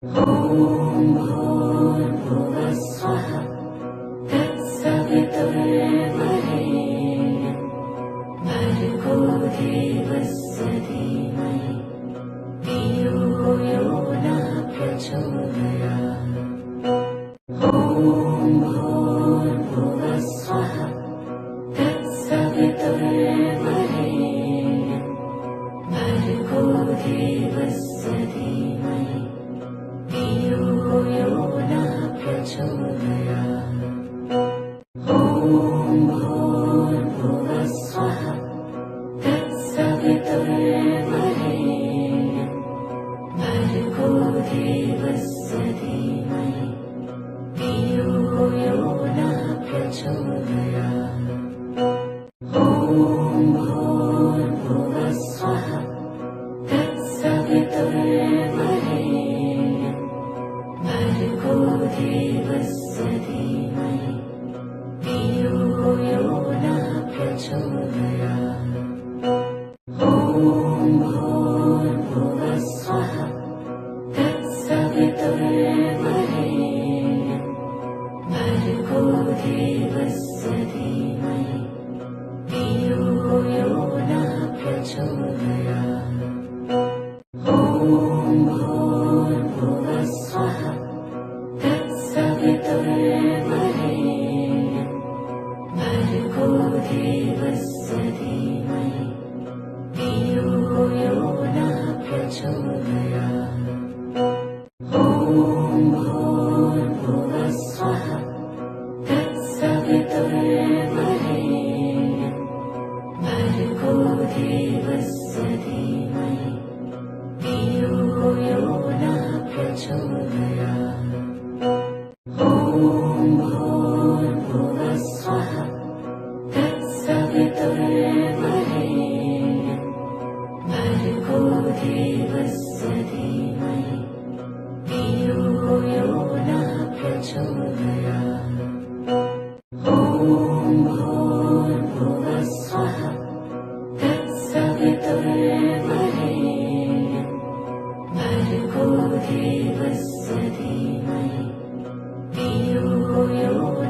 ॐ भूर्भुवः स्वः तत्सवितुर्वरेण्यं भर्गो देवस्य धीमहि धियो यो नः प्रचोदयात्। ॐ भूर्भुवः स्वः तत्सवितुर्वरेण्यं भर्गो देवस्य धीमहि धियो यो नः प्रचोदयात्। ॐ भूर्भुवः स्वः तत्सवितुर्वरेण्यं भर्गो देवस्य धीमहि धियो यो नः प्रचोदयात्। ॐ भूर्भुवः स्वः तत्सवितुर्वरेण्यं भर्गो देवस्य धीमहि धियो यो नः प्रचोदयात्। ॐ भूर्भुवः स्वः तत्सवितुर्वरेण्यं भर्गो देवस्य धीमहि धियो यो नः प्रचोदयात्। ॐ भूर्भुवः स्वः तत्सवितुर्वरेण्यं भर्गो देवस्य धीमहि धियो यो नः प्रचोदयात्। ॐ भूर्भुवः स्वः तत्सवितुर्वरेण्यं भर्गो देवस्य धीमहि धियो यो नः प्रचोदयात्। ॐ भूर्भुवः स्वः तत्सवितुर्वरेण्यं भर्गो देवस्य धीमहि धियो यो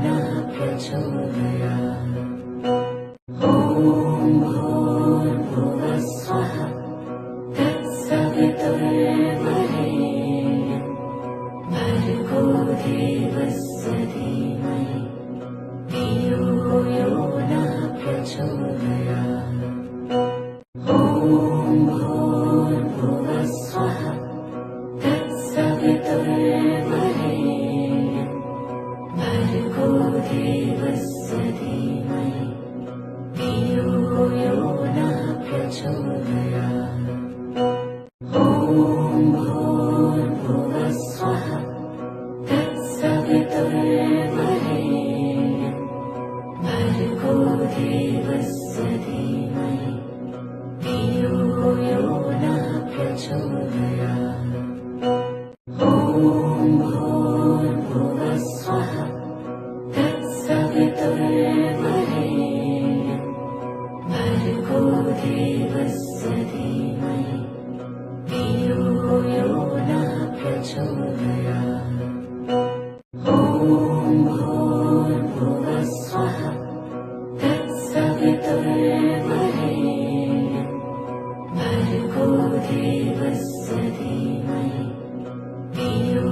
नः प्रचोदयात्। ॐ भूर्भुवः स्वः तत्सवितुर्वरेण्यं भर्गो देवस्य धीमहि धियो यो नः प्रचोदयात्। ॐ भूर्भुवः स्वः तत्सवितुर्वरेण्यं भर्गो देवस्य धीमहि धियो यो नः प्रचोदयात्। ॐ भूर्भुवः स्वः तत्सवितुर्वरेण्यं भर्गो देवस्य धीमहि धियो यो नः प्रचोदयात्। ॐ भूर्भुवः स्वः तत्सवितुर्वरेण्यं भर्गो देवस्य धीमहि धियो यो नः प्रचोदयात्। ॐ भूर्भुवः स्वः तत्सवितुर्वरेण्यं भर्गो देवस्य धीमहि धियो यो नः प्रचोदयात्। ॐ भूर्भुवः स्वः तत्सवितुर्वरेण्यं भर्गो देवस्य धीमहि धियो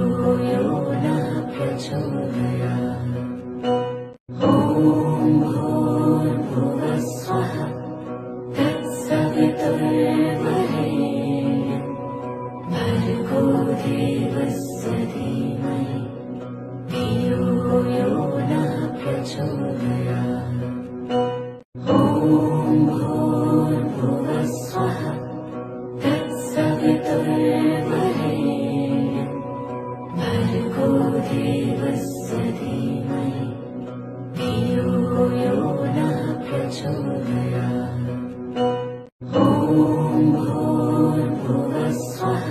यो नः प्रचोदयात्। ॐ भूर्भुवः स्वः तत्सवितुर्वरेण्यं भर्गो देवस्य धीमहि धियो यो नः प्रचोदयात्। ॐ भूर्भुवः स्वः तत्सवितुर्वरेण्यं भर्गो देवस्य धीमहि धियो यो नः प्रचोदयात्। ॐ भूर्भुवः स्वः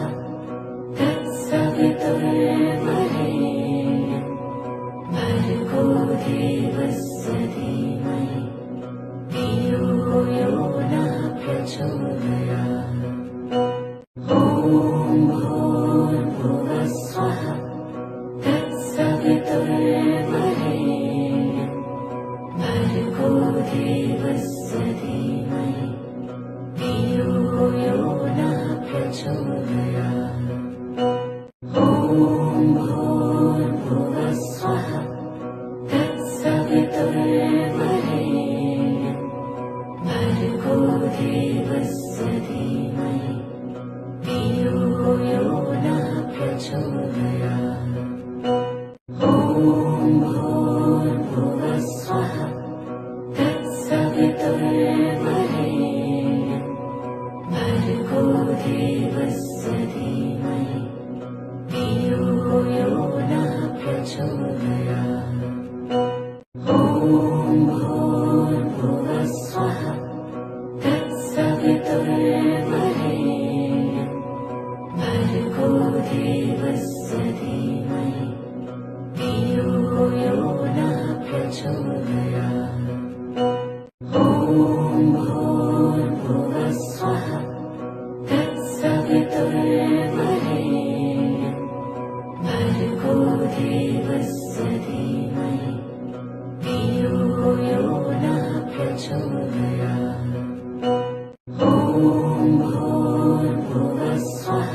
तत्सवितुर्वरेण्यं भर्गो देवस्य धीमहि धियो यो नः प्रचोदयात्। ॐ भूर्भुवस्सुवः तत्सवितुर्वरेण्यं भर्गो देवस्य धीमहि धियो यो नः प्रचोदयात्। ॐ भूर्भुवस्सुवः तत्सवितुर्वरेण्यं भर्गो देवस्य धीमहि धियो यो नः प्रचोदयात्। ॐ भूर्भुवस्सुवः तत्सवितुर्वरेण्यं भर्गो देवस्य धीमहि धियो यो नः प्रचोदयात्। ॐ भूर्भुवस्सुवः तत्सवितुर्वरेण्यं भर्गो देवस्य धीमहि धियो यो नः प्रचोदयात्। ॐ भूर्भुवस्सुवः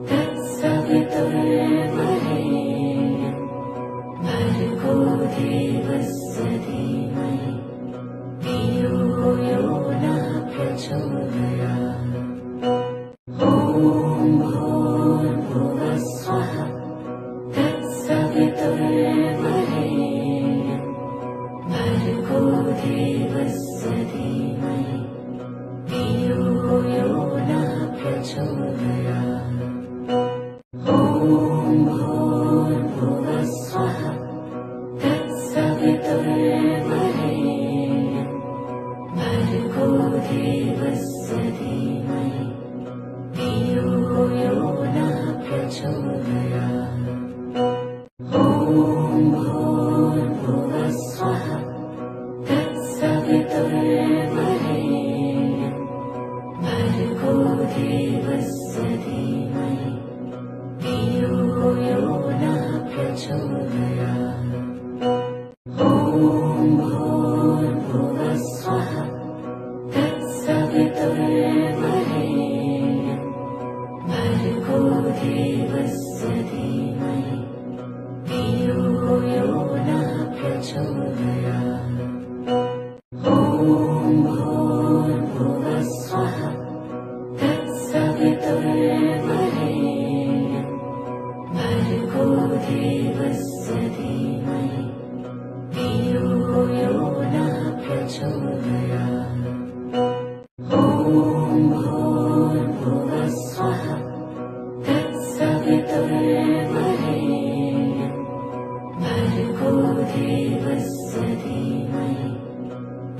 तत्सवितुर्वरेण्यं भर्गो देवस्य धीमहि धियो यो नः प्रचोदयात्। ॐ भूर्भुवस्सुवः तत्सवितुर्वरेण्यं भर्गो देवस्य धीमहि धियो यो नः प्रचोदयात्। ॐ भूर्भुवस्सुवः तत्सवितुर्वरेण्यं भर्गो देवस्य धीमहि धियो यो नः प्रचोदयात्। ॐ भूर्भुवस्सुवः तत्सवितुर्वरेण्यं भर्गो देवस्य धीमहि धियो यो नः प्रचोदयात्। ॐ भूर्भुवस्सुवः तत्सवितुर्वरेण्यं भर्गो देवस्य धीमहि धियो यो नः प्रचोदयात्। ॐ भूर्भुवस्सुवः तत्सवितुर्वरेण्यं भर्गो देवस्य धीमहि धियो यो नः प्रचोदयात्। ॐ भूर्भुवस्सुवः तत्सवितुर्वरेण्यं भर्गो देवस्य धीमहि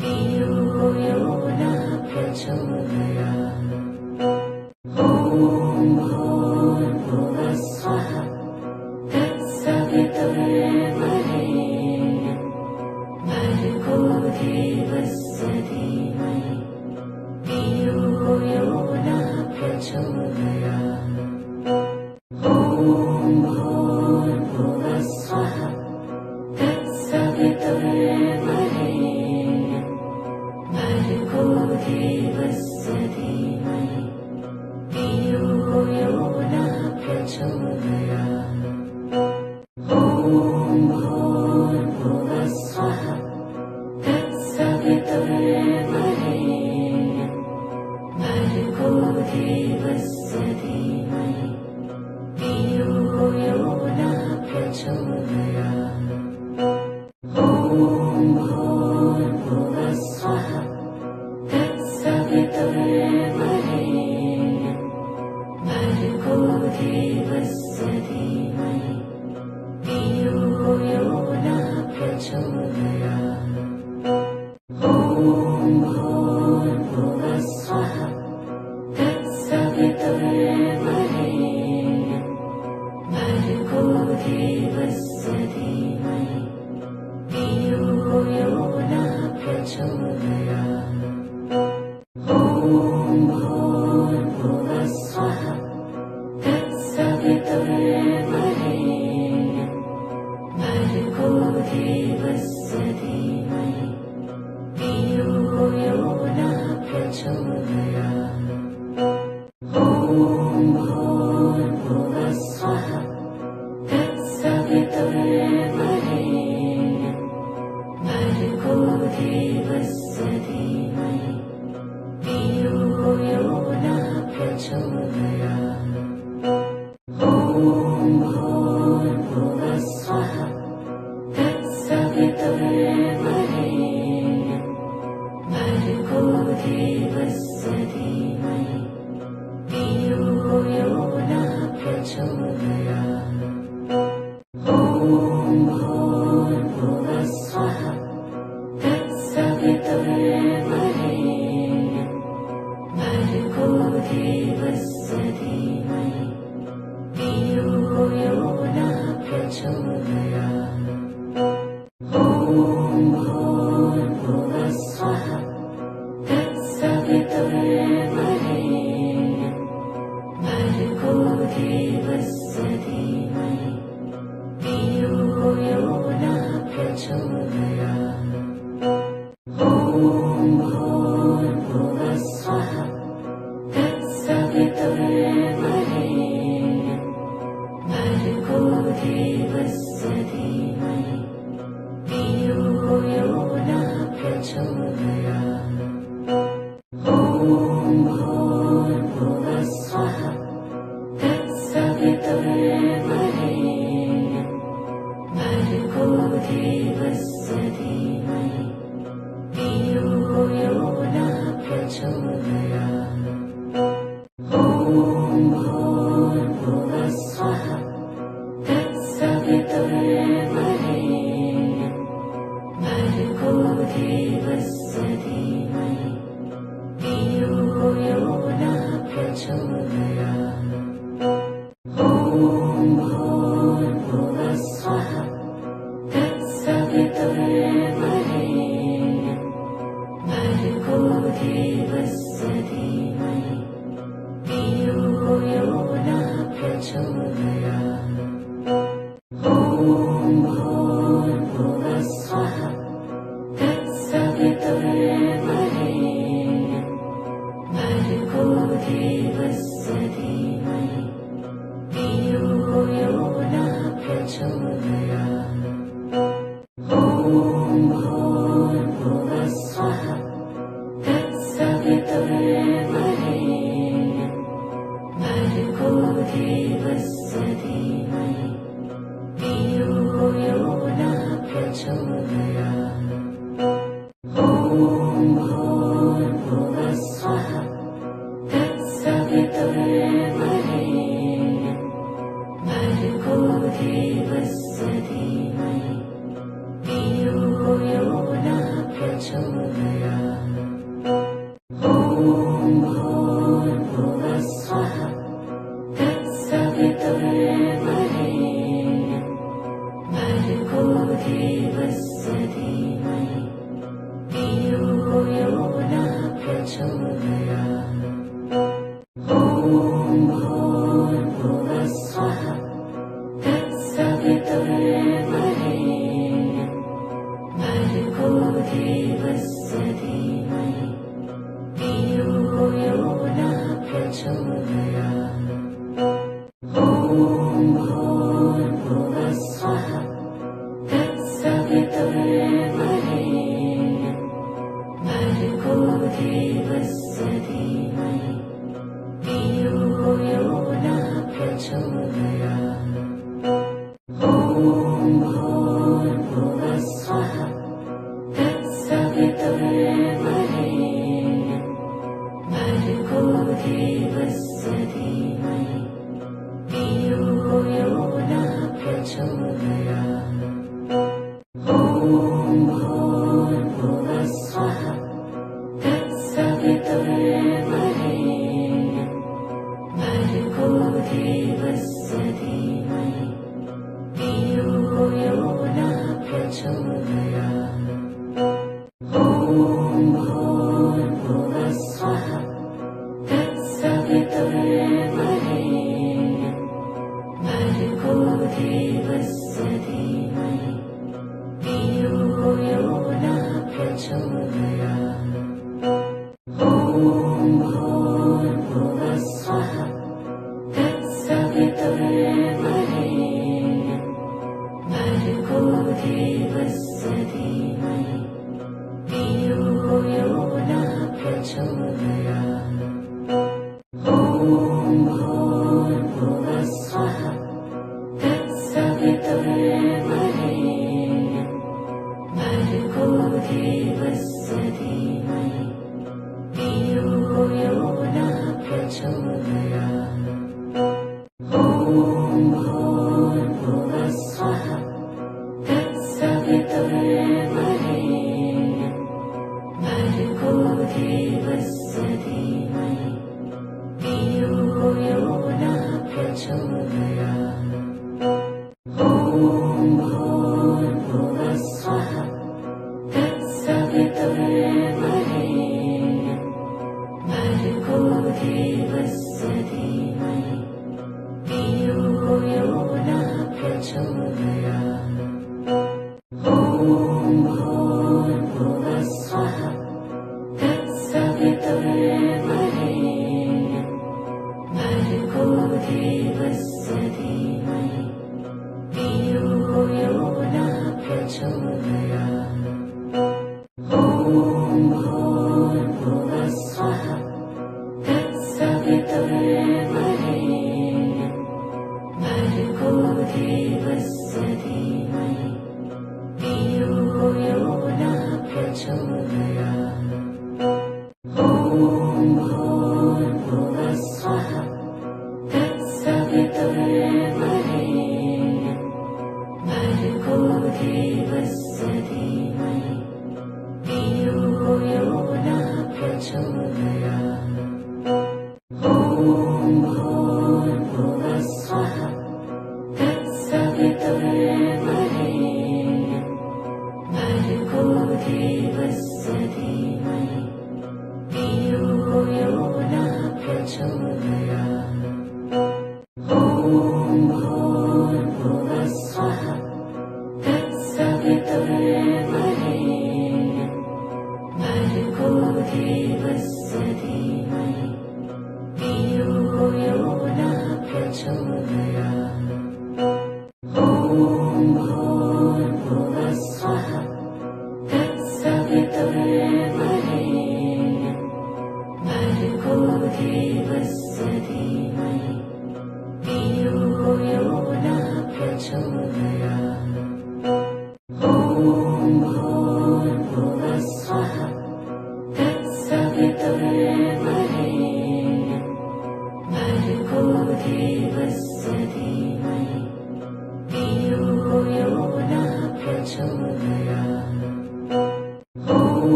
धियो यो नः प्रचोदयात्। ॐ भूर्भुवस्सुवः तत्सवितुर्वरेण्यं भर्गो देवस्य धीमहि धियो यो नः प्रचोदयात्। ॐ भूर्भुवस्सुवः तत्सवितुर्वरेण्यं भर्गो देवस्य धीमहि धियो यो नः प्रचोदयात्। ॐ भूर्भुवस्सुवः तत्सवितुर्वरेण्यं भर्गो देवस्य धीमहि धियो यो नः प्रचोदयात्। ॐ भूर्भुवस्सुवः तत्सवितुर्वरेण्यं भर्गो देवस्य धीमहि धियो यो नः प्रचोदयात्। ॐ भूर्भुवस्सुवः तत्सवितुर्वरेण्यं भर्गो देवस्य धीमहि धियो यो नः प्रचोदयात्। ॐ भूर्भुवस्सुवः तत्सवितुर्वरेण्यं भर्गो देवस्य धीमहि धियो यो नः प्रचोदयात्। ॐ भूर्भुवस्सुवः भूर्भुवस्वः तत्सवितुर्वरेण्यं भर्गो देवस्य धीमहि धियो यो नः प्रचोदयात्। ॐ भूर्भुवस्वः तत्सवितुर्वरेण्यं भर्गो देवस्य धीमहि धियो यो नः प्रचोदयात्। ॐ भूर्भुवस्वः तत्सवितुर्वरेण्यं भर्गो देवस्य धीमहि धियो यो नः प्रचोदयात्। ॐ भूर्भुवस्वः तत्सवितुर्वरेण्यं भर्गो देवस्य धीमहि धियो यो नः प्रचोदयात्। ॐ भूर्भुवस्वः तत्सवितुर्वरेण्यं भर्गो देवस्य धीमहि धियो यो नः प्रचोदयात्। ॐ भूर्भुवस्वः तत्सवितुर्वरेण्यं भर्गो देवस्य धीमहि धियो यो नः प्रचोदयात्। ॐ भूर्भुवस्वः तत्सवितुर्वरेण्यं भर्गो देवस्य धीमहि धियो यो नः प्रचोदयात्। ॐ भूर्भुवस्वः तत्सवितुर्वरेण्यं भर्गो देवस्य धीमहि धियो यो नः प्रचोदयात्। ॐ भूर्भुवस्वः तत्सवितुर्वरेण्यं भर्गो देवस्य धीमहि धियो यो नः प्रचोदयात्। ॐ भूर्भुवस्वः तत्सवितुर्वरेण्यं भर्गो देवस्य धीमहि धियो यो नः प्रचोदयात्। ॐ भूर्भुवस्वः तत्सवितुर्वरेण्यं भर्गो देवस्य धीमहि धियो यो नः प्रचोदयात्। ॐ भूर्भुवस्वः तत्सवितुर्वरेण्यं भर्गो देवस्य धीमहि धियो यो नः प्रचोदयात्। ॐ भूर्भुवस्वः तत्सवितुर्वरेण्यं भर्गो देवस्य धीमहि धियो यो नः प्रचोदयात्। ॐ भूर्भुवस्वः तत्सवितुर्वरेण्यं भर्गो देवस्य धीमहि धियो यो नः प्रचोदयात्। ॐ भूर्भुवस्वः तत्सवितुर्वरेण्यं भर्गो देवस्य धीमहि धियो यो नः प्रचोदयात्। ॐ भूर्भुवस्वः तत्सवितुर्वरेण्यं भर्गो देवस्य धीमहि धियो यो नः प्रचोदयात्। ॐ भूर्भुवस्वः तत्सवितुर्वरेण्यं भर्गो देवस्य धीमहि धियो यो नः प्रचोदयात्। ॐ भूर्भुवस्वः ॐ भूर्भुवः स्वः तत्सवितुर्वरेण्यं भर्गो देवस्य धीमहि धियो यो नः प्रचोदयात्। ॐ भूर्भुवः स्वः तत्सवितुर्वरेण्यं भर्गो देवस्य धीमहि धियो यो नः प्रचोदयात्। ॐ भूर्भुवः स्वः तत्सवितुर्वरेण्यं भर्गो देवस्य धीमहि धियो यो नः प्रचोदयात्। ॐ भूर्भुवः स्वः तत्सवितुर्वरेण्यं भर्गो देवस्य धीमहि धियो यो नः प्रचोदयात्। ॐ भूर्भुवः स्वः तत्सवितुर्वरेण्यं भर्गो देवस्य धीमहि धियो यो नः प्रचोदयात्। ॐ भूर्भुवः स्वः तत्सवितुर्वरेण्यं भर्गो देवस्य धीमहि धियो यो नः प्रचोदयात्। ॐ भूर्भुवः स्वः तत्सवितुर्वरेण्यं भर्गो देवस्य धीमहि धियो यो नः प्रचोदयात्।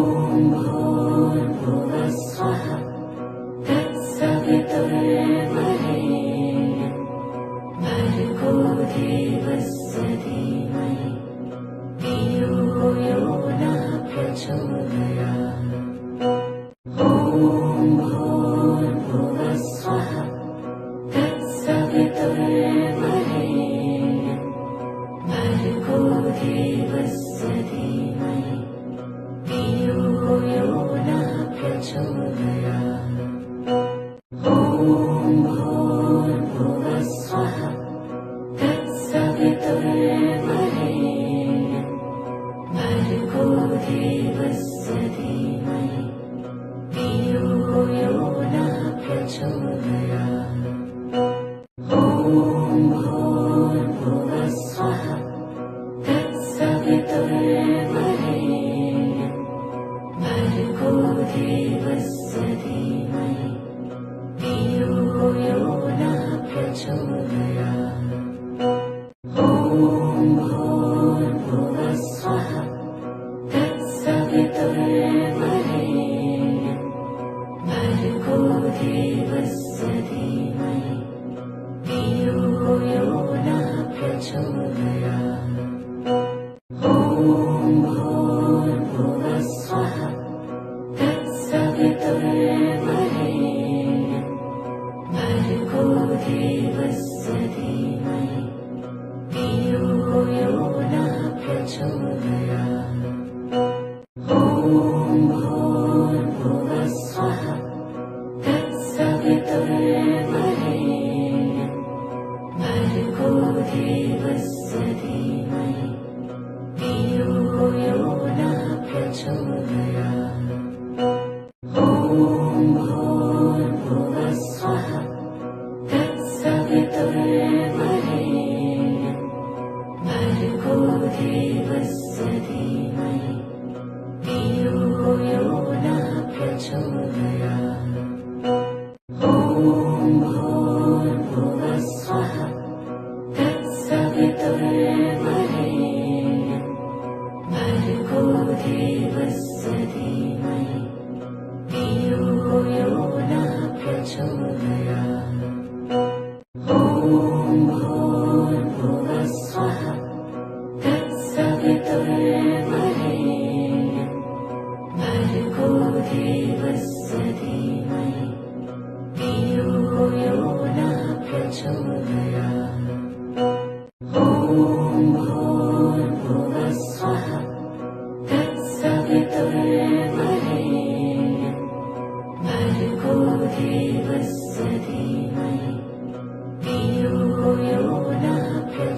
ॐ भूर्भुवः स्वः तत्सवितुर्वरेण्यं भर्गो देवस्य धीमहि धियो यो नः प्रचोदयात्। ॐ भूर्भुवः स्वः तत्सवितुर्वरेण्यं भर्गो देवस्य धीमहि धियो यो नः प्रचोदयात्। ॐ भूर्भुवः स्वः तत्सवितुर्वरेण्यं भर्गो देवस्य धीमहि धियो यो नः प्रचोदयात्। ॐ भूर्भुवः स्वः तत्सवितुर्वरेण्यं भर्गो देवस्य धीमहि धियो यो नः प्रचोदयात्। ॐ भूर्भुवः स्वः तत्सवितुर्वरेण्यं भर्गो देवस्य धीमहि धियो यो नः प्रचोदयात्। ॐ भूर्भुवः स्वः तत्सवितुर्वरेण्यं भर्गो देवस्य धीमहि धियो यो नः प्रचोदयात्। ॐ भूर्भुवः स्वः तत्सवितुर्वरेण्यं भर्गो देवस्य धीमहि धियो यो नः प्रचोदयात्। ॐ भूर्भुवः स्वः तत्सवितुर्वरेण्यं भर्गो देवस्य धीमहि धियो यो नः प्रचोदयात्। ॐ भूर्भुवः स्वः तत्सवितुर्वरेण्यं भर्गो देवस्य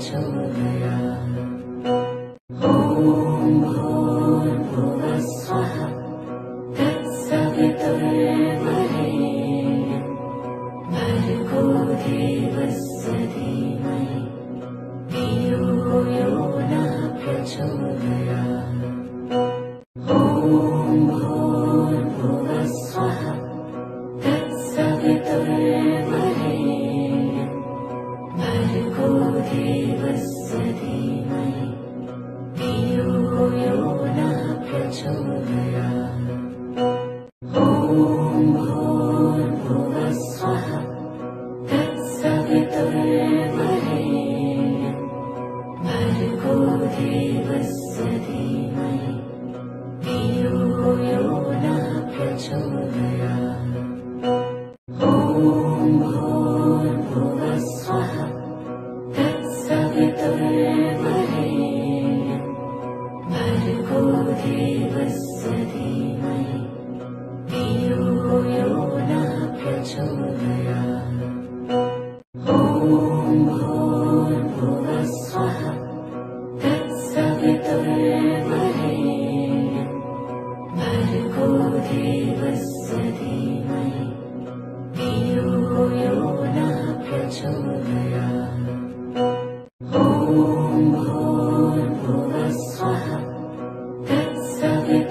प्रचोदयात्। ॐ भूर्भुवः स्वः तत्सवितुर्वरेण्यं भर्गो देवस्य धीमहि धियो यो नः प्रचोदयात्। ॐ भूर्भुवः स्वः तत्सवितुर्वरेण्यं भर्गो देवस्य धीमहि धियो यो नः प्रचोदयात्। ॐ भूर्भुवः स्वः तत्सवितुर्वरेण्यं भर्गो देवस्य धीमहि धियो यो नः प्रचोदयात्। ॐ भूर्भुवः स्वः तत्सवितुर्वरेण्यं भर्गो देवस्य धीमहि धियो यो नः प्रचोदयात्। ॐ भूर्भुवः स्वः तत्सवितुर्वरेण्यं भर्गो देवस्य धीमहि धियो यो नः प्रचोदयात्। ॐ भूर्भुवः स्वः तत्सवितुर्वरेण्यं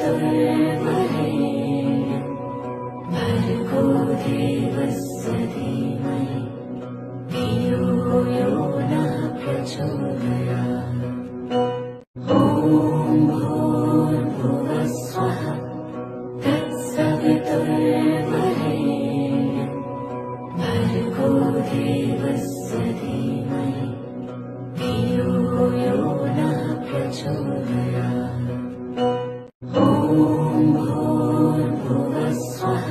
भर्गो देवस्य धीमहि धियो यो नः प्रचोदयात्। ॐ भूर्भुवः स्वः तत्सवितुर्वरेण्यं भर्गो देवस्य धीमहि धियो यो नः प्रचोदयात्। ॐ भूर्भुवः स्वः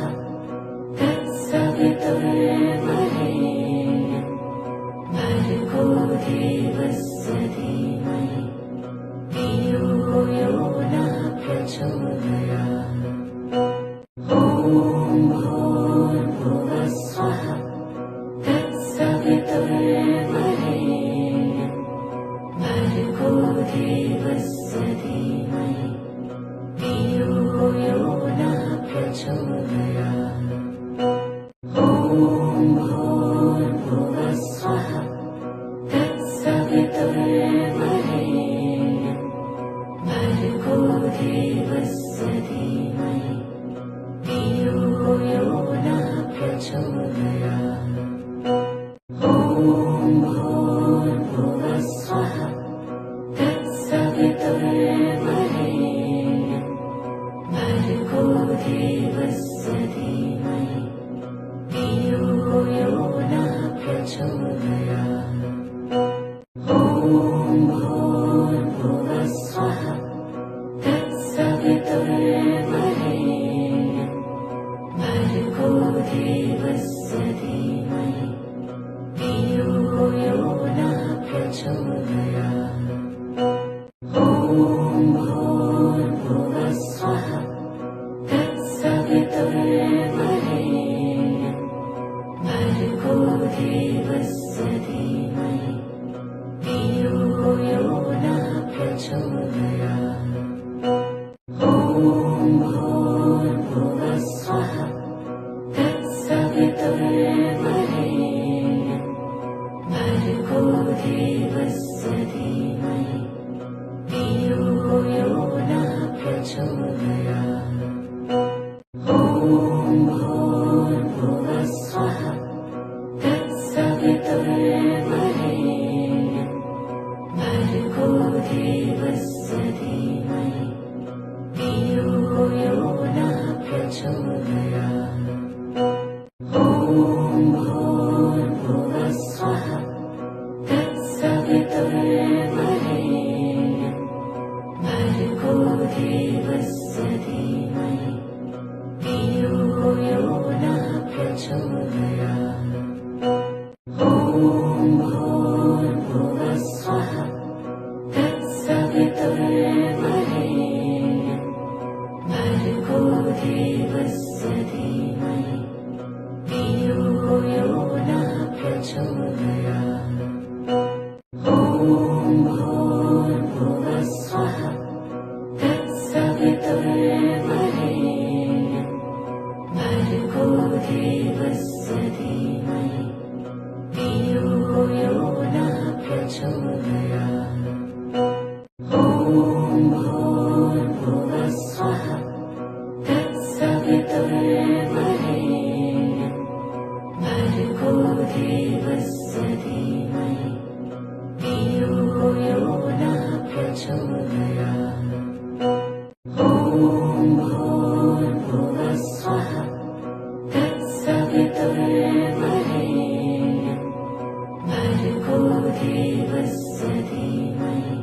तत्सवितुर्वरेण्यं भर्गो देवस्य धीमहि धियो यो नः प्रचोदयात्। ॐ भूर्भुवः स्वः तत्सवितुर्वरेण्यं भर्गो देवस्य धीमहि धियो यो नः प्रचोदयात्। ॐ भूर्भुवः स्वः तत्सवितुर्वरेण्यं भर्गो देवस्य धीमहि धियो यो नः प्रचोदयात्। ॐ भूर्भुवः स्वः तत्सवितुर्वरेण्यं भर्गो देवस्य धीमहि धियो यो नः प्रचोदयात्। ॐ भूर्भुवः स्वः तत्सवितुर्वरेण्यं भर्गो देवस्य धीमहि धियो यो नः प्रचोदयात्। ॐ भूर्भुवः स्वः तत्सवितुर्वरेण्यं भर्गो देवस्य धीमहि धियो यो नः प्रचोदयात्। ॐ भूर्भुवः स्वः तत्सवितुर्वरेण्यं भर्गो देवस्य धीमहि धियो यो नः प्रचोदयात्। ॐ भूर्भुवः स्वः तत्सवितुर्वरेण्यं भर्गो देवस्य धीमहि धियो यो नः प्रचोदयात्। ॐ भूर्भुवः स्वः तत्सवितुर्वरेण्यं भर्गो देवस्य धीमहि धियो यो नः प्रचोदयात्। ॐ भूर्भुवः स्वः तत्सवितुर्वरेण्यं ॐ भूर्भुवस्सुवः तत्सवितुर्वरेण्यं भर्गो देवस्य धीमहि धियो यो नः प्रचोदयात् ॐ भूर्भुवस्सुवः तत्सवितुर्वरेण्यं भर्गो देवस्य धीमहि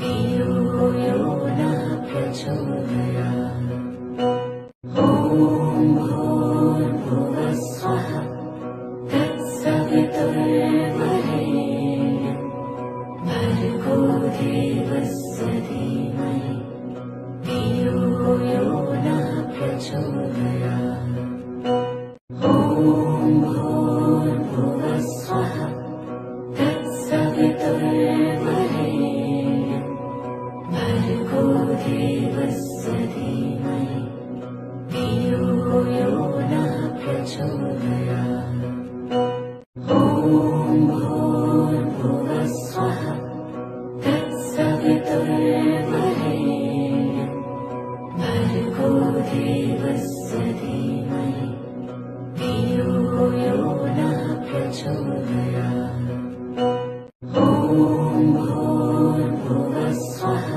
धियो यो नः प्रचोदयात् ॐ भूर्भुवस्सुवः तत्सवितुर्वरेण्यं भर्गो देवस्य धीमहि धियो यो नः प्रचोदयात् ॐ भूर्भुवस्सुवः तत्सवितुर्वरेण्यं भर्गो देवस्य धीमहि धियो यो नः प्रचोदयात् ॐ भूर्भुवस्सुवः तत्सवितुर्वरेण्यं भर्गो देवस्य धीमहि धियो यो नः प्रचोदयात् ॐ भूर्भुवस्सुवः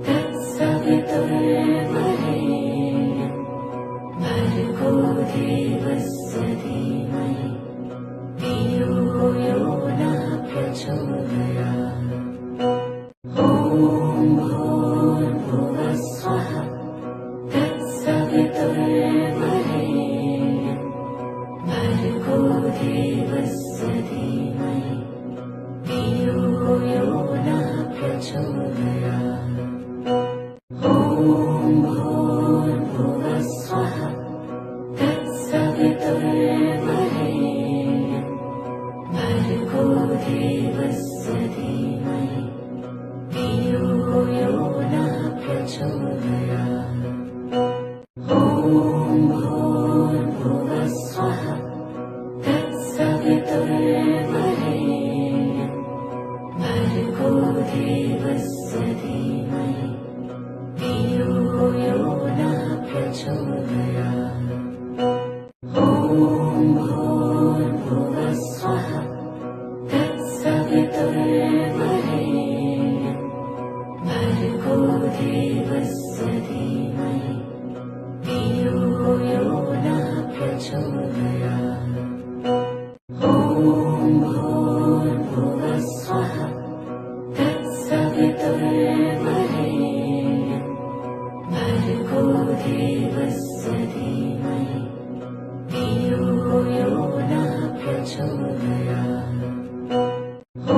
तत्सवितुर्वरेण्यं भर्गो देवस्य धीमहि धियो यो नः प्रचोदयात् ॐ भूर्भुवस्सुवः तत्सवितुर्वरेण्यं भर्गो देवस्य धीमहि धियो यो नः प्रचोदयात् ॐ भूर्भुवस्सुवः तत्सवितुर्वरेण्यं भर्गो देवस्य धीमहि धियो यो नः प्रचोदयात् ॐ भूर्भुवस्सुवः तत्सवितुर्वरेण्यं भर्गो देवस्य धीमहि धियो यो नः प्रचोदयात् ॐ भूर्भुवस्सुवः तत्सवितुर्वरेण्यं भर्गो देवस्य धीमहि धियो यो नः प्रचोदयात् ॐ भूर्भुवस्सुवः तत्सवितुर्वरेण्यं भर्गो देवस्य धीमहि धियो यो नः प्रचोदयात् ॐ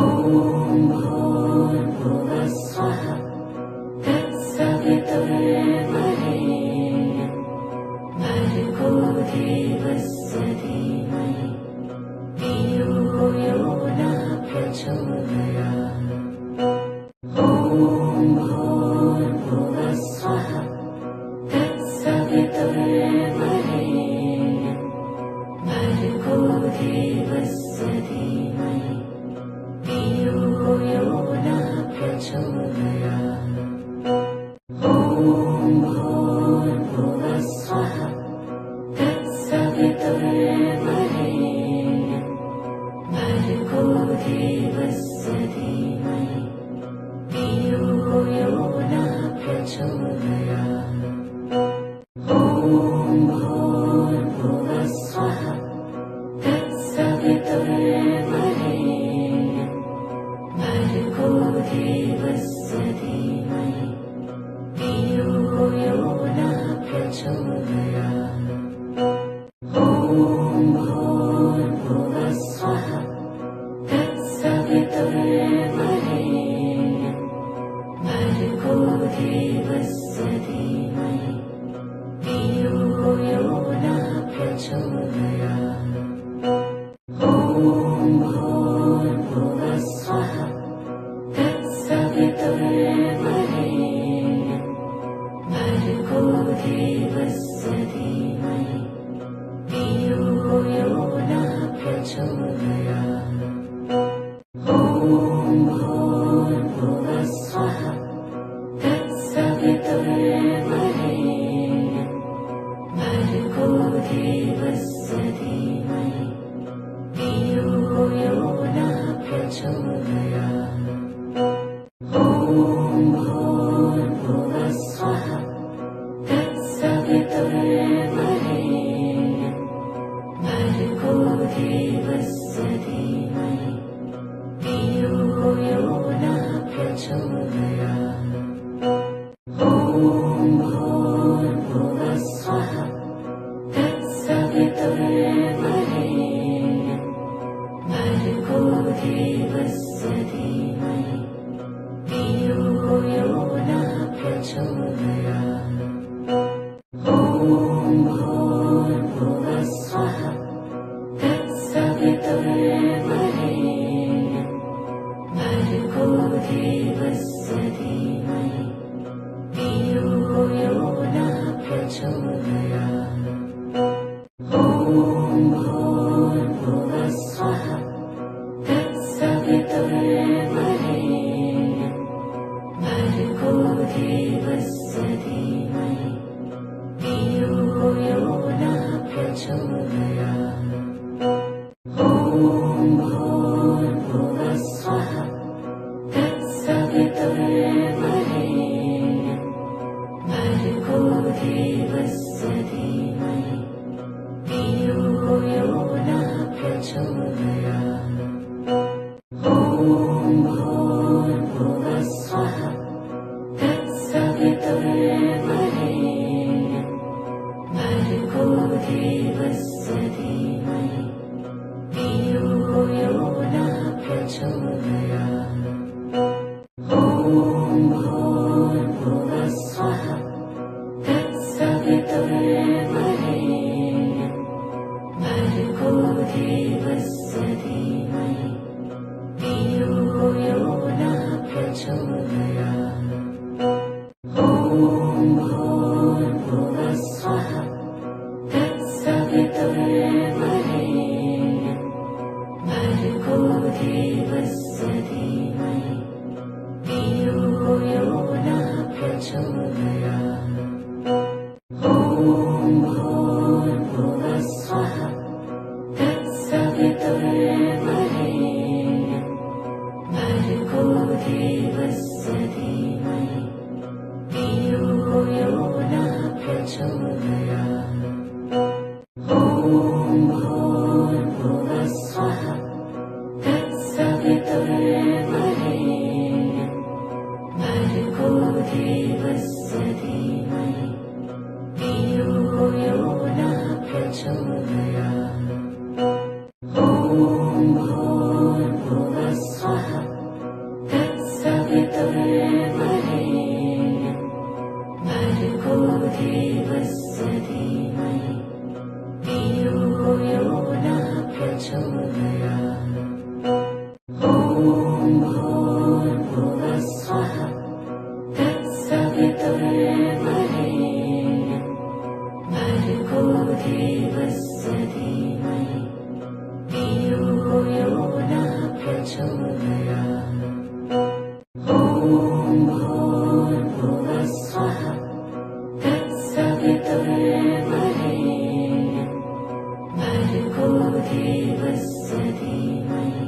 भूर्भुवस्सुवः तत्सवितुर्वरेण्यं भर्गो देवस्य धीमहि धियो यो नः प्रचोदयात् ॐ भूर्भुवस्सुवः तत्सवितुर्वरेण्यं भर्गो देवस्य धीमहि धियो यो नः प्रचोदयात् ॐ भूर्भुवस्सुवः तत्सवितुर्वरेण्यं भर्गो देवस्य धीमहि धियो यो नः प्रचोदयात् ॐ भूर्भुवस्सुवः तत्सवितुर्वरेण्यं भर्गो देवस्य धीमहि धियो यो नः प्रचोदयात् ॐ भूर्भुवस्सुवः तत्सवितुर्वरेण्यं भर्गो देवस्य धीमहि धियो यो नः प्रचोदयात् ॐ भूर्भुवस्सुवः तत्सवितुर्वरेण्यं भर्गो देवस्य धीमहि प्रचोदयात्। ॐ भूर्भुवः स्वः तत्सवितुर्वरेण्यं भर्गो देवस्य धीमहि धियो यो नः प्रचोदयात्। ॐ भूर्भुवः स्वः तत्सवितुर्वरेण्यं भर्गो देवस्य धीमहि धियो यो नः प्रचोदयात्। ॐ भूर्भुवः स्वः तत्सवितुर्वरेण्यं भर्गो देवस्य धीमहि धियो यो नः प्रचोदयात्। ॐ भूर्भुवः स्वः तत्सवितुर्वरेण्यं भर्गो देवस्य धीमहि धियो यो नः प्रचोदयात्। ॐ भूर्भुवः स्वः तत्सवितुर्वरेण्यं भर्गो देवस्य धीमहि धियो यो नः प्रचोदयात्। ॐ भूर्भुवः स्वः तत्सवितुर्वरेण्यं भर्गो देवस्य धीमहि धियो यो नः प्रचोदयात्। ॐ भूर्भुवः स्वः तत्सवितुर्वरेण्यं भर्गो देवस्य धीमहि धियो यो नः प्रचोदयात्। ॐ भूर्भुवः स्वः तत्सवितुर्वरेण्यं भर्गो देवस्य धीमहि धियो यो नः प्रचोदयात्। ॐ भूर्भुवः स्वः तत्सवितुर्वरेण्यं भर्गो देवस्य धीमहि धियो यो नः प्रचोदयात्। ॐ भूर्भुवः स्वः तत्सवितुर्वरेण्यं भर्गो देवस्य धीमहि धियो यो नः प्रचोदयात्। ॐ भूर्भुवः स्वः तत्सवितुर्वरेण्यं भर्गो देवस्य धीमहि धियो यो नः प्रचोदयात्। ॐ भूर्भुवः स्वः तत्सवितुर्वरेण्यं भर्गो देवस्य धीमहि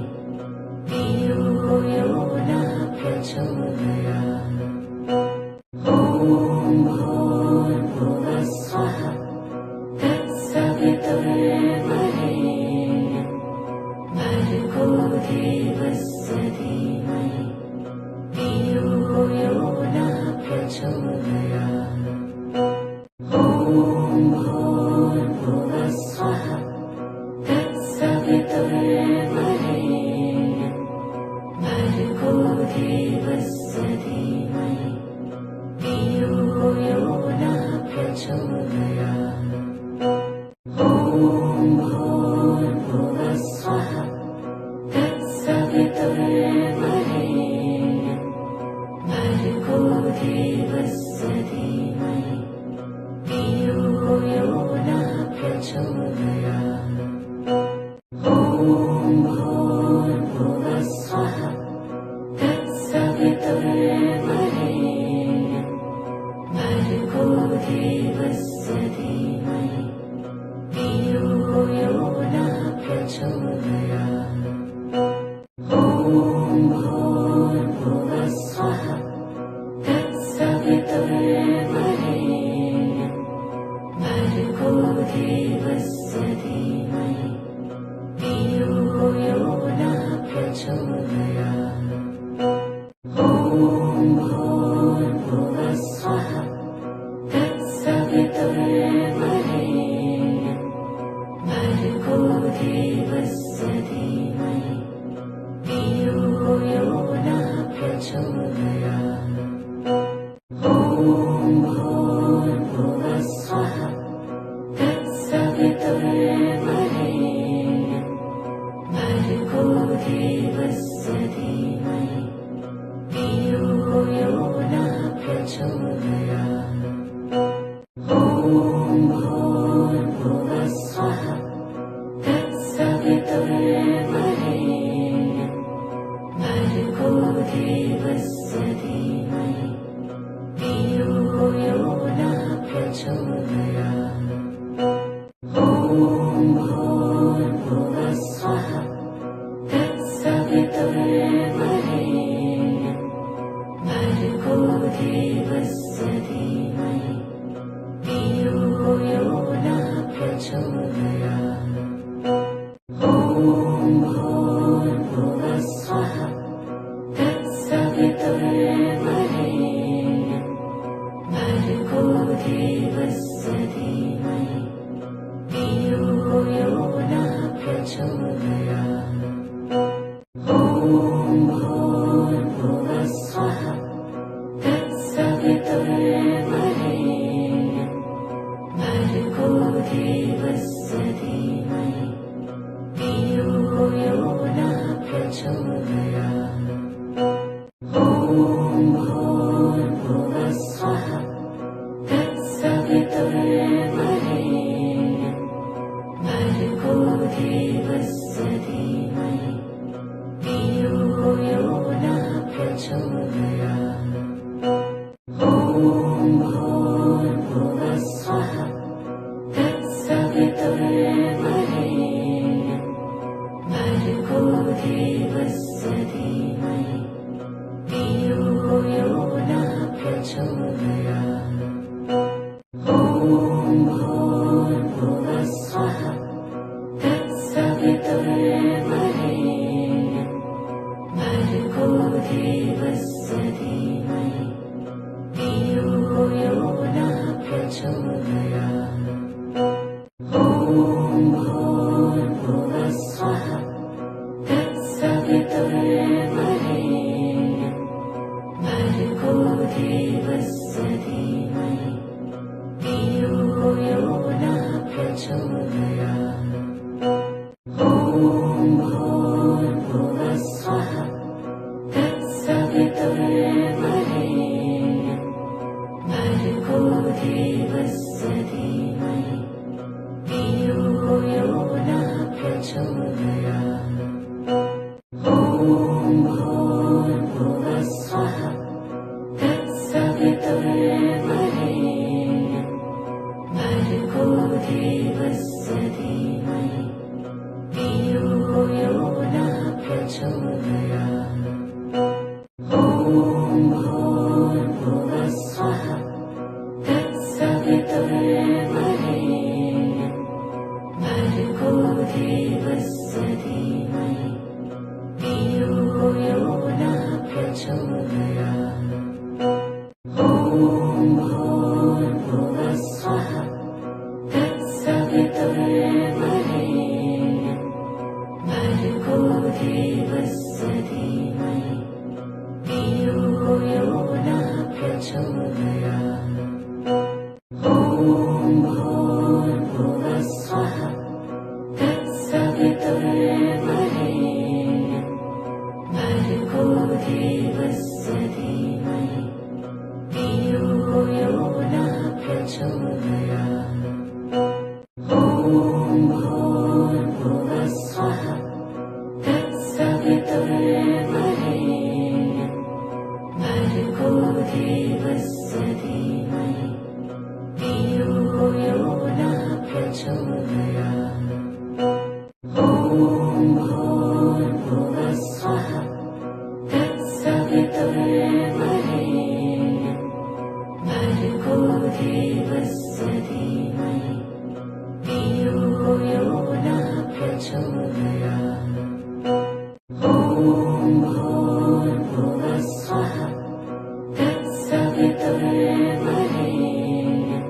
धियो यो नः प्रचोदयात्। ॐ भूर्भुवः स्वः तत्सवितुर्वरेण्यं भर्गो देवस्य धीमहि धियो यो नः प्रचोदयात्। ॐ भूर्भुवः स्वः तत्सवितुर्वरेण्यं भर्गो देवस्य धीमहि धियो यो नः प्रचोदयात्। ॐ भूर्भुवः स्वः तत्सवितुर्वरेण्यं भर्गो देवस्य धीमहि धियो यो नः प्रचोदयात्। ॐ भूर्भुवः स्वः तत्सवितुर्वरेण्यं भर्गो देवस्य धीमहि धियो यो नः प्रचोदयात्। ॐ भूर्भुवः स्वः तत्सवितुर्वरेण्यं भर्गो देवस्य धीमहि धियो यो नः प्रचोदयात्। ॐ भूर्भुवस्वः तत्सवितुर्वरेण्यं भर्गो देवस्य धीमहि धियो यो नः प्रचोदयात्। ॐ भूर्भुवस्वः तत्सवितुर्वरेण्यं भर्गो देवस्य धीमहि धियो यो नः प्रचोदयात्। ॐ भूर्भुवस्वः तत्सवितुर्वरेण्यं भर्गो देवस्य धीमहि धियो यो नः प्रचोदयात्। ॐ भूर्भुवस्वः तत्सवितुर्वरेण्यं भर्गो देवस्य धीमहि धियो यो नः प्रचोदयात्। ॐ भूर्भुवस्वः तत्सवितुर्वरेण्यं भर्गो देवस्य धीमहि धियो यो नः प्रचोदयात्। ॐ भूर्भुवस्वः तत्सवितुर्वरेण्यं भर्गो देवस्य धीमहि धियो यो नः प्रचोदयात्। ॐ भूर्भुवस्वः तत्सवितुर्वरेण्यं भर्गो देवस्य धीमहि धियो यो नः प्रचोदयात्। ॐ भूर्भुवस्वः तत्सवितुर्वरेण्यं भर्गो देवस्य धीमहि धियो यो नः प्रचोदयात्। ॐ भूर्भुवस्वः तत्सवितुर्वरेण्यं भर्गो देवस्य धीमहि धियो यो नः प्रचोदयात्। ॐ भूर्भुवस्वः तत्सवितुर्वरेण्यं भर्गो देवस्य धीमहि धियो यो नः प्रचोदयात्। ॐ भूर्भुवस्वः तत्सवितुर्वरेण्यं भर्गो देवस्य धीमहि धियो यो नः प्रचोदयात्। ॐ भूर्भुवस्वः तत्सवितुर्वरेण्यं भर्गो देवस्य धीमहि धियो यो नः प्रचोदयात्। ॐ भूर्भुवस्वः तत्सवितुर्वरेण्यं भर्गो देवस्य धीमहि धियो यो नः प्रचोदयात्। ॐ भूर्भुवस्वः तत्सवितुर्वरेण्यं भर्गो देवस्य धीमहि धियो यो नः प्रचोदयात्। ॐ भूर्भुवस्वः तत्सवितुर्वरेण्यं भर्गो देवस्य धीमहि धियो यो नः प्रचोदयात्। ॐ भूर्भुवस्वः तत्सवितुर्वरेण्यं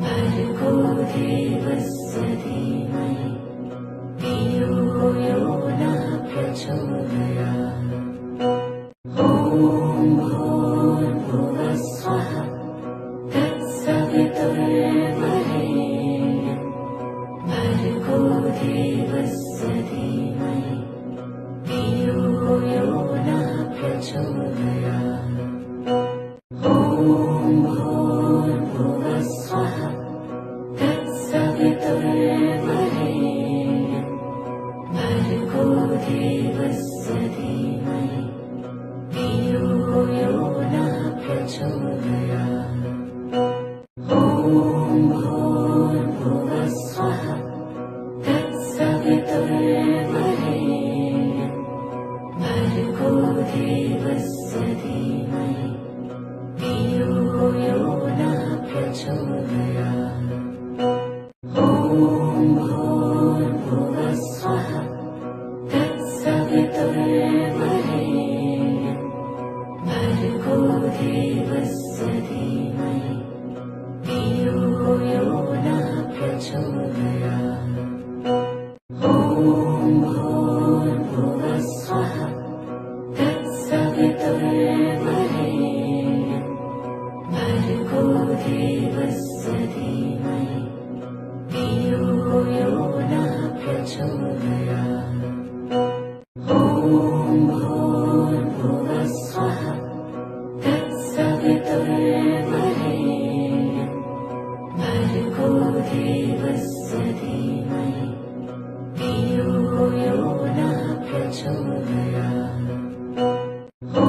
भर्गो देवस्य धीमहि धियो यो नः प्रचोदयात्। ॐ भूर्भुवस्वः तत्सवितुर्वरेण्यं भर्गो देवस्य धीमहि धियो यो नः प्रचोदयात्। ॐ भूर्भुवस्वः प्रचोदयात्। ॐ भूर्भुवस्सुवः तत्सवितुर्वरेण्यं भर्गो देवस्य धीमहि धियो यो नः प्रचोदयात्। ॐ भूर्भुवस्सुवः तत्सवितुर्वरेण्यं भर्गो देवस्य धीमहि धियो यो नः प्रचोदयात्। ॐ भूर्भुवस्सुवः तत्सवितुर्वरेण्यं भर्गो देवस्य धीमहि धियो यो नः प्रचोदयात्। ॐ भूर्भुवस्सुवः तत्सवितुर्वरेण्यं भर्गो देवस्य धीमहि धियो यो नः प्रचोदयात्। ॐ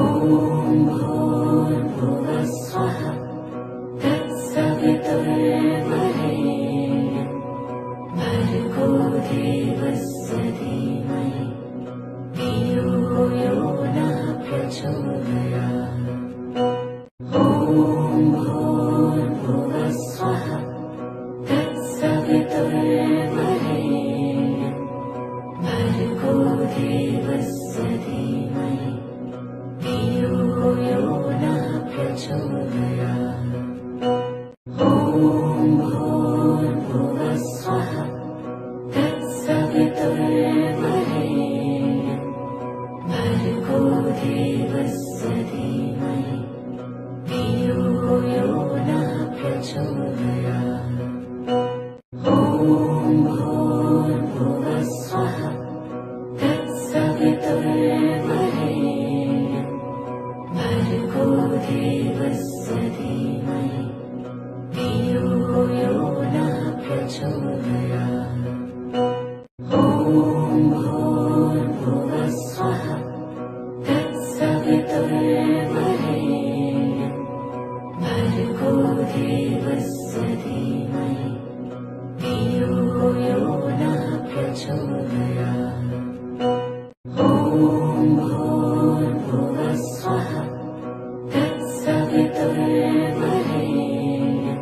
भूर्भुवस्सुवः तत्सवितुर्वरेण्यं भर्गो देवस्य धीमहि धियो यो नः प्रचोदयात्। ॐ भूर्भुवस्सुवः तत्सवितुर्वरेण्यं भर्गो देवस्य धीमहि धियो यो नः प्रचोदयात्। ॐ भूर्भुवस्सुवः तत्सवितुर्वरेण्यं भर्गो देवस्य धीमहि धियो यो नः प्रचोदयात्। ॐ भूर्भुवस्सुवः तत्सवितुर्वरेण्यं भर्गो देवस्य धीमहि धियो यो नः प्रचोदयात्। ॐ भूर्भुवस्सुवः तत्सवितुर्वरेण्यं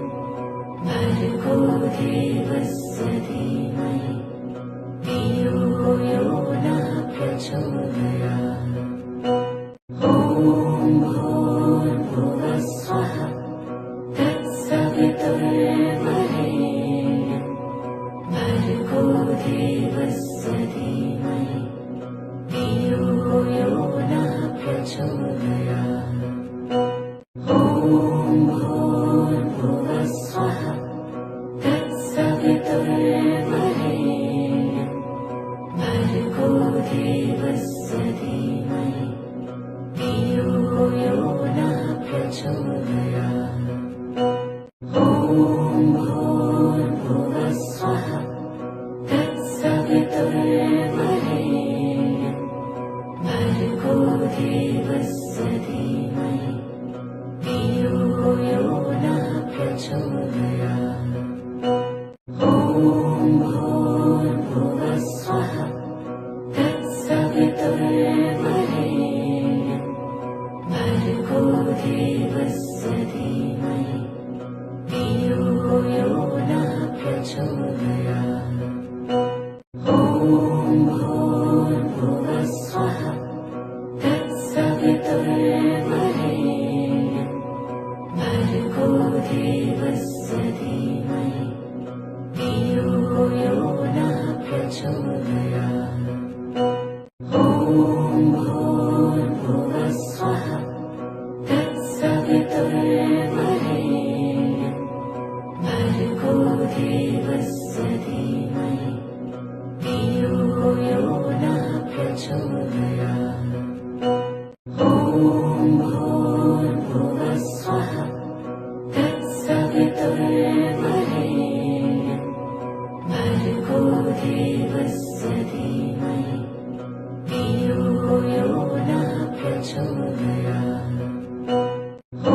भर्गो देवस्य धीमहि धियो यो नः प्रचोदयात्। ॐ भूर्भुवस्सुवः तत्सवितुर्वरेण्यं भर्गो देवस्य धीमहि धियो यो नः प्रचोदयात्। ॐ भूर्भुवस्सुवः तत्सवितुर्वरेण्यं भर्गो देवस्य धीमहि धियो यो नः प्रचोदयात्। ॐ भूर्भुवस्सुवः तत्सवितुर्वरेण्यं भर्गो देवस्य धीमहि धियो यो नः प्रचोदयात्। ॐ भूर्भुवस्सुवः तत्सवितुर्वरेण्यं भर्गो देवस्य धीमहि धियो यो नः प्रचोदयात्। ॐ भूर्भुवस्सुवः तत्सवितुर्वरेण्यं भर्गो देवस्य धीमहि धियो यो नः प्रचोदयात्। ॐ भूर्भुवस्सुवः तत्सवितुर्वरेण्यं भर्गो देवस्य धीमहि धियो यो नः प्रचोदयात्। ॐ भूर्भुवस्सुवः तत्सवितुर्वरेण्यं भर्गो देवस्य धीमहि धियो यो नः प्रचोदयात्। ॐ भूर्भुवस्सुवः तत्सवितुर्वरेण्यं भर्गो देवस्य धीमहि धियो यो नः प्रचोदयात्। ॐ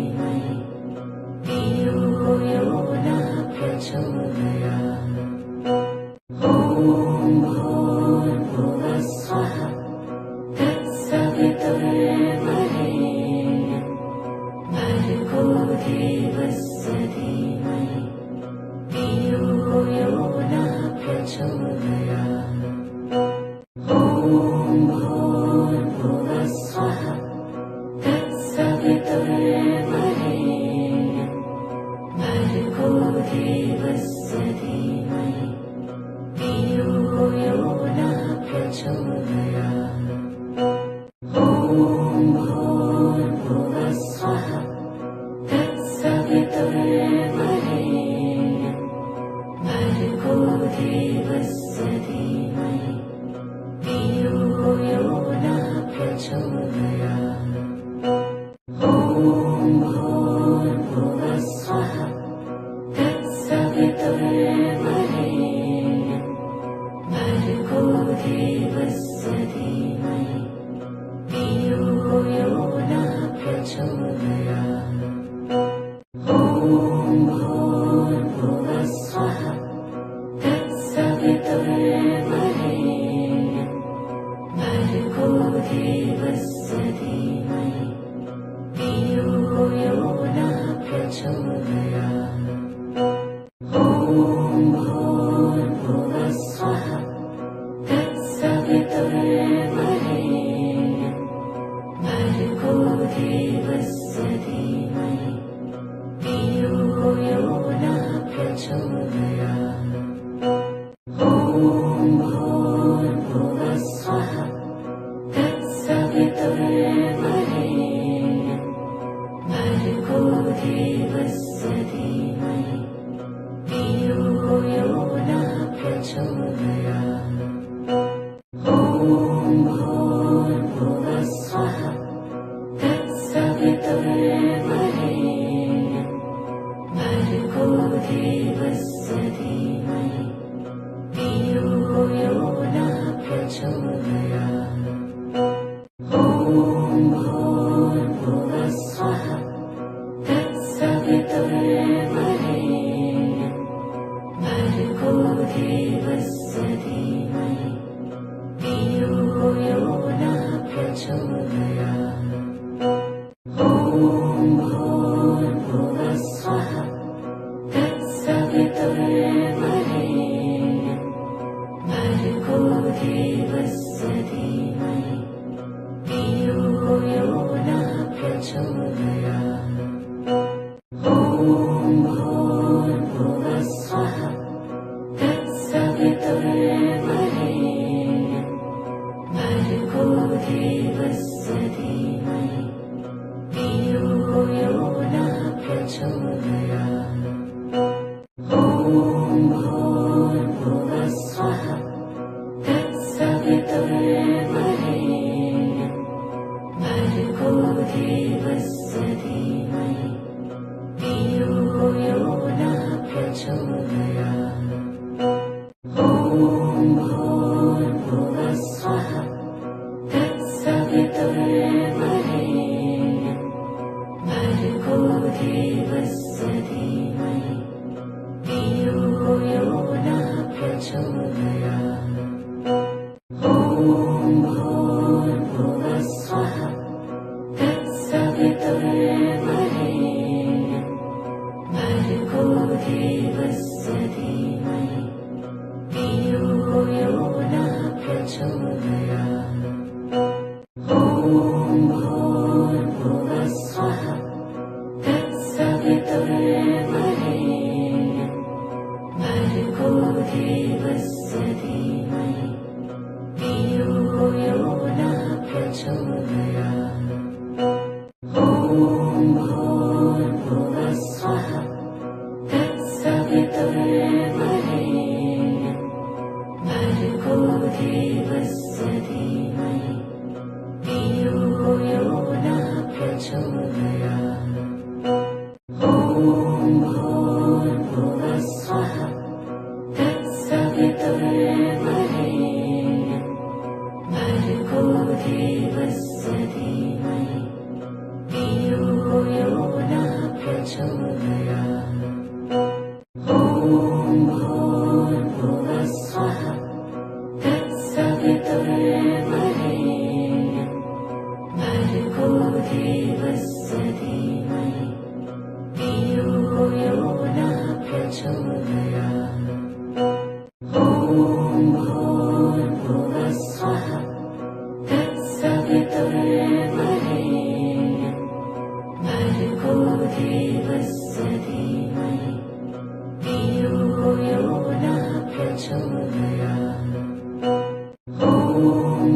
धीमहि धियो यो नः प्रचोदयात्। ॐ भूर्भुवः स्वः तत्सवितुर्वरेण्यं भर्गो देवस्य धीमहि देवस्य धीमहि धियो यो नः प्रचोदयात्। ॐ भूर्भुवः स्वः तत्सवितुर्वरेण्यं भर्गो देवस्य धीमहि धियो यो नः प्रचोदयात्। ॐ भूर्भुवः स्वः तत्सवितुर्वरेण्यं भर्गो देवस्य धीमहि धियो यो नः प्रचोदयात्। ॐ भूर्भुवः स्वः तत्सवितुर्वरेण्यं भर्गो देवस्य धीमहि धियो यो नः प्रचोदयात्। ॐ भूर्भुवः स्वः तत्सवितुर्वरेण्यं भर्गो देवस्य धीमहि धियो यो नः प्रचोदयात्। ॐ भूर्भुवः स्वः तत्सवितुर्वरेण्यं भर्गो देवस्य धीमहि धियो यो नः प्रचोदयात्। ॐ भूर्भुवः स्वः तत्सवितुर्वरेण्यं भर्गो देवस्य धीमहि धियो यो नः प्रचोदयात्। ॐ भूर्भुवः स्वः तत्सवितुर्वरेण्यं भर्गो देवस्य धीमहि धियो यो नः प्रचोदयात्। ॐ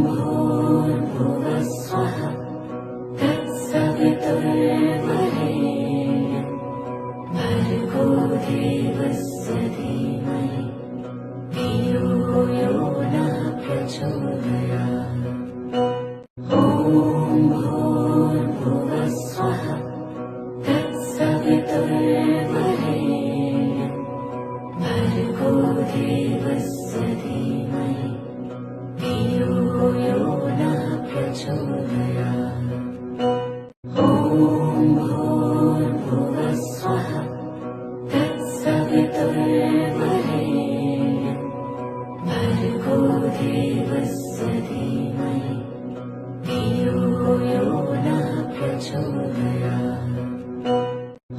भूर्भुवः स्वः तत्सवितुर्वरेण्यं भर्गो देवस्य धीमहि धियो यो नः प्रचोदयात्। ॐ भूर्भुवः स्वः तत्सवितुर्वरेण्यं भर्गो देवस्य धीमहि धियो यो नः प्रचोदयात्। ॐ भूर्भुवः स्वः तत्सवितुर्वरेण्यं भर्गो देवस्य धीमहि धियो यो नः प्रचोदयात्।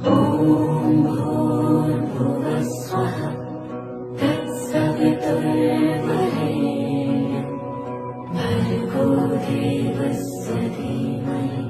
ॐ भूर्भुवः स्वः तत्सवितुर्वरेण्यं भर्गो देवस्य धीमहि